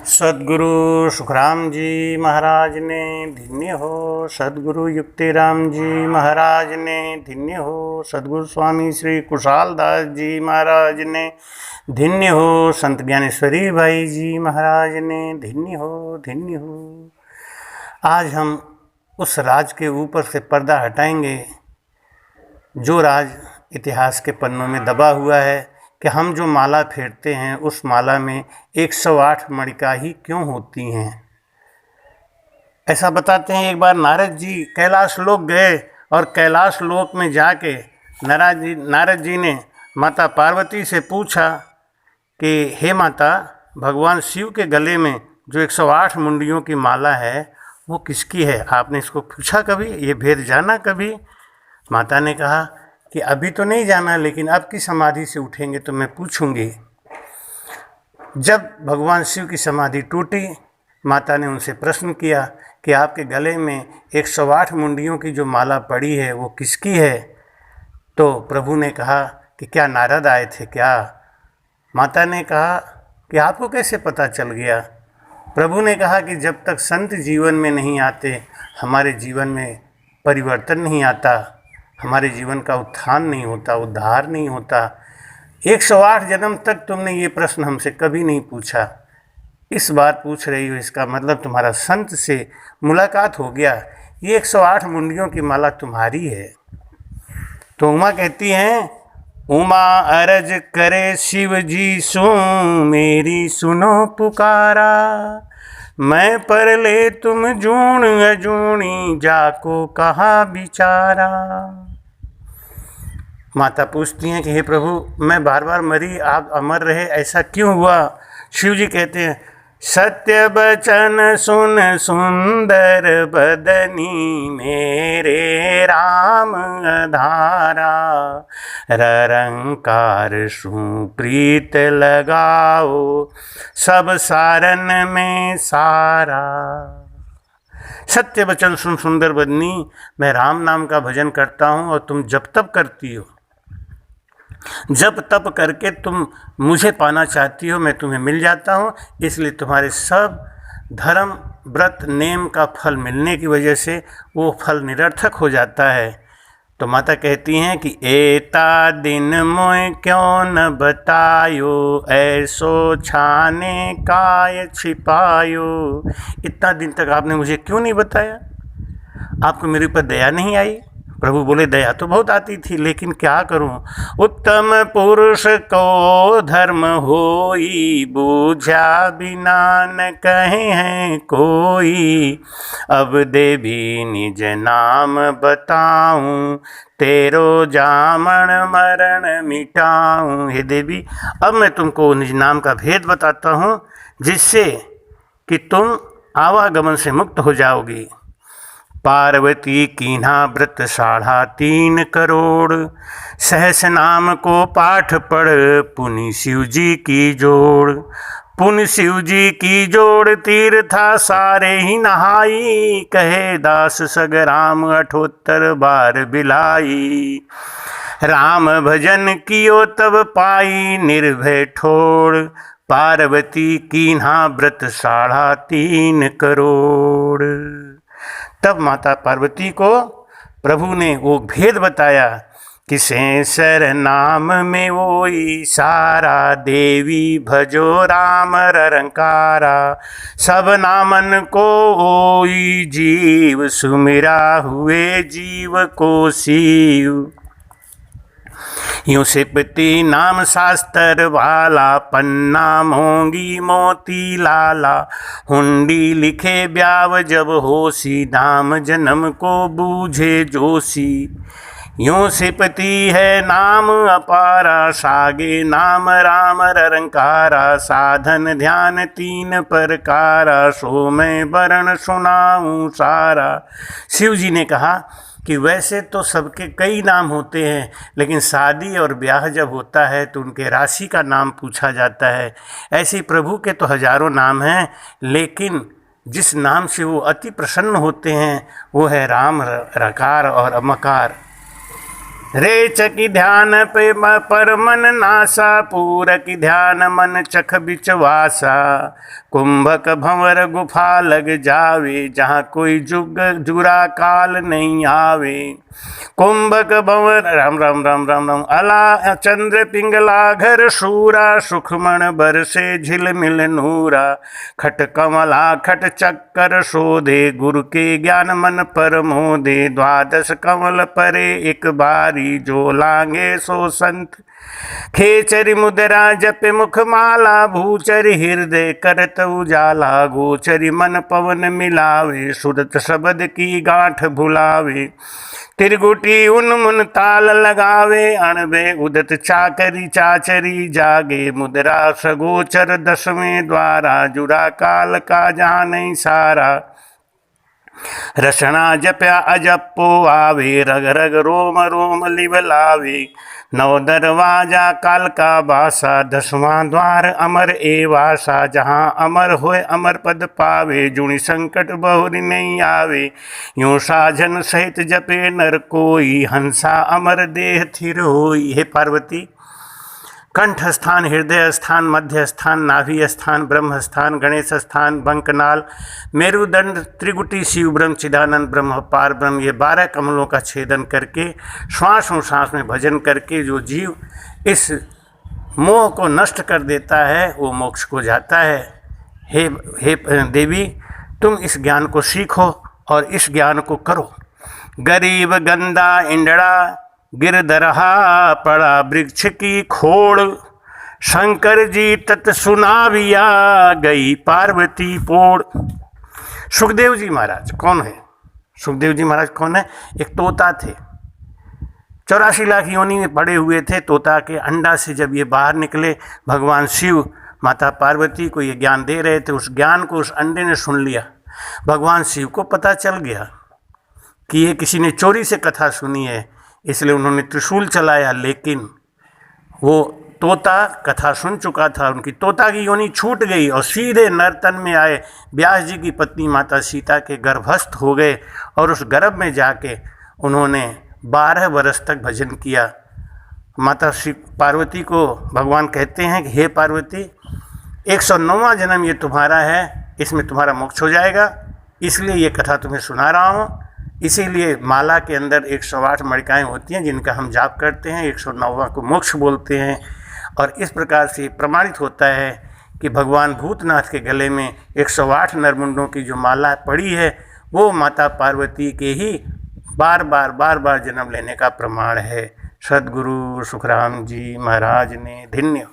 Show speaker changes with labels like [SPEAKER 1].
[SPEAKER 1] सद्गुरु सुखराम जी महाराज ने धन्य हो। सद्गुरु युक्तिराम जी महाराज ने धन्य हो। सद्गुरु स्वामी श्री कुशाल दास जी महाराज ने धन्य हो। संत ज्ञानेश्वरी भाई जी महाराज ने धन्य हो, धन्य हो। आज हम उस राज के ऊपर से पर्दा हटाएंगे जो राज इतिहास के पन्नों में दबा हुआ है कि हम जो माला फेरते हैं उस माला में 108 मणिका ही क्यों होती हैं। ऐसा बताते हैं, एक बार नारद जी कैलाश लोक गए और कैलाश लोक में जाके नारद जी ने माता पार्वती से पूछा कि हे माता, भगवान शिव के गले में जो 108 मुंडियों की माला है वो किसकी है? आपने इसको पूछा कभी? ये भेद जाना कभी? माता ने कहा कि अभी तो नहीं जाना, लेकिन अब की समाधि से उठेंगे तो मैं पूछूंगी। जब भगवान शिव की समाधि टूटी, माता ने उनसे प्रश्न किया कि आपके गले में 108 मुंडियों की जो माला पड़ी है वो किसकी है? तो प्रभु ने कहा कि क्या नारद आए थे क्या? माता ने कहा कि आपको कैसे पता चल गया? प्रभु ने कहा कि जब तक संत जीवन में नहीं आते हमारे जीवन में परिवर्तन नहीं आता, हमारे जीवन का उत्थान नहीं होता, उद्धार नहीं होता। 108 जन्म तक तुमने ये प्रश्न हमसे कभी नहीं पूछा, इस बार पूछ रही हो, इसका मतलब तुम्हारा संत से मुलाकात हो गया। ये 108 मुंडियों की माला तुम्हारी है। तो उमा कहती हैं, उमा अरज करे शिव जी सो मेरी सुनो पुकारा, मैं पर ले तुम जूण अजूणी जाको कहा बिचारा। माता पूछती हैं कि हे प्रभु, मैं बार बार मरी, आप अमर रहे, ऐसा क्यों हुआ? शिव जी कहते हैं, सत्य बचन सुन सुंदर बदनी मेरे राम आधारा, ररंकार सुप्रीत लगाओ सब सारन में सारा। सत्य वचन सुन सुंदर बदनी, मैं राम नाम का भजन करता हूँ और तुम जप तप करती हो। जप तप करके तुम मुझे पाना चाहती हो, मैं तुम्हें मिल जाता हूँ। इसलिए तुम्हारे सब धर्म व्रत नेम का फल मिलने की वजह से वो फल निरर्थक हो जाता है। तो माता कहती हैं कि एता दिन मोय क्यों न बतायो, ऐसो छाने काय छिपायो। इतना दिन तक आपने मुझे क्यों नहीं बताया? आपको मेरे ऊपर दया नहीं आई? प्रभु बोले, दया तो बहुत आती थी, लेकिन क्या करूं? उत्तम पुरुष को धर्म होई, बूझा बिना न कहे हैं कोई। अब देवी निज नाम बताऊं, तेरो जामन मरण मिटाऊं। हे देवी, अब मैं तुमको निज नाम का भेद बताता हूँ, जिससे कि तुम आवागमन से मुक्त हो जाओगी। पार्वती कीन्हा व्रत 3.5 करोड़, सहस नाम को पाठ पढ़ पुनि शिव जी की जोड़। पुनि शिव जी की जोड़ तीर्था सारे ही नहाई, कहे दास सगराम 78 बार बिलाई। राम भजन कियो तब पाई निर्भय ठोड़, पार्वती कीन्हा व्रत 3.5 करोड़। तब माता पार्वती को प्रभु ने वो भेद बताया कि सेंसर नाम में वोई सारा, देवी भजो राम ररंकारा। सब नामन को ओई जीव, सुमिरा हुए जीव को शिव। यूं सिपति नाम शास्त्र वाला, पन्ना मोंगी मोती लाला। हुंडी लिखे ब्याव जब होसी, नाम जन्म को बूझे जोशी। यूं सिपति है नाम अपारा, सागे नाम राम ररंकारा। साधन ध्यान 3 प्रकारा, सो मैं वर्ण सुनाऊं सारा। शिव जी ने कहा कि वैसे तो सबके कई नाम होते हैं, लेकिन शादी और ब्याह जब होता है तो उनके राशि का नाम पूछा जाता है। ऐसे प्रभु के तो हजारों नाम हैं, लेकिन जिस नाम से वो अति प्रसन्न होते हैं वो है राम रकार और अमकार। रेच की ध्यान पे पर मन नासा, पूरक ध्यान मन चख बिचवासा। कुंभक भंवर गुफा लग जावे, जहाँ कोई जुग जुरा काल नहीं आवे। कुंभक भंवर राम राम राम राम राम, अला चंद्र पिंगला घर शूरा, सुखमण बरसे झिलमिल नूरा। खट कमला खट चक्कर शोधे, गुरु के ज्ञान मन पर मोदे। द्वादश कमल परे एक बारी, जो लांगे सो संत। खेचरि मुद्रा जप मुखमाला, भूचरि हृदय करत उजाला। गोचरि मन पवन मिलावे, सुरत शब्द की गांठ भुलावे। त्रिगुटी उन्मुन ताल लगावे, अणबे उदत चाकरी चाचरी जागे। मुद्रा सगोचर दसवें द्वारा, जुड़ा काल का जाने सारा। रसना जप्या अजपो आवे, रग रग रोम रोम लिबलावे। नौ दरवाजा काल का बासा, दसवां द्वार अमर एवासा। जहाँ अमर होए अमर पद पावे, जुनि संकट बहुरी नहीं आवे। यूं साजन सहित जपे नर कोई, हंसा अमर देह थिर होई। हे पार्वती, कंठ स्थान, हृदय स्थान, मध्य स्थान, नाभि स्थान, ब्रह्म स्थान, गणेश स्थान, बंकनाल, मेरुदंड, त्रिगुटी, शिव ब्रह्म, चिदानंद ब्रह्म, पार ब्रह्म, ये 12 कमलों का छेदन करके श्वासों सांस में भजन करके जो जीव इस मोह को नष्ट कर देता है वो मोक्ष को जाता है। हे देवी, तुम इस ज्ञान को सीखो और इस ज्ञान को करो। गरीब गंदा इंडड़ा गिरधरहा, पड़ा वृक्ष की खोड़। शंकर जी तत् सुनाविया, गई पार्वती पोड़। सुखदेव जी महाराज कौन है? सुखदेव जी महाराज कौन है? एक तोता थे, 84 लाख योनि में पड़े हुए थे। तोता के अंडा से जब ये बाहर निकले, भगवान शिव माता पार्वती को ये ज्ञान दे रहे थे। उस ज्ञान को उस अंडे ने सुन लिया। भगवान शिव को पता चल गया कि ये किसी ने चोरी से कथा सुनी है, इसलिए उन्होंने त्रिशूल चलाया। लेकिन वो तोता कथा सुन चुका था, उनकी तोता की योनि छूट गई और सीधे नर्तन में आए। व्यास जी की पत्नी माता सीता के गर्भस्थ हो गए और उस गर्भ में जाके उन्होंने 12 वर्ष तक भजन किया। माता श्री पार्वती को भगवान कहते हैं कि हे पार्वती, 109वां जन्म ये तुम्हारा है, इसमें तुम्हारा मोक्ष हो जाएगा, इसलिए ये कथा तुम्हें सुना रहा हूँ। इसीलिए माला के अंदर 108 मणिकाएँ होती हैं जिनका हम जाप करते हैं। 109वां को मोक्ष बोलते हैं। और इस प्रकार से प्रमाणित होता है कि भगवान भूतनाथ के गले में 108 नरमुंडों की जो माला पड़ी है वो माता पार्वती के ही बार बार जन्म लेने का प्रमाण है। सद्गुरु सुखराम जी महाराज ने धन्य।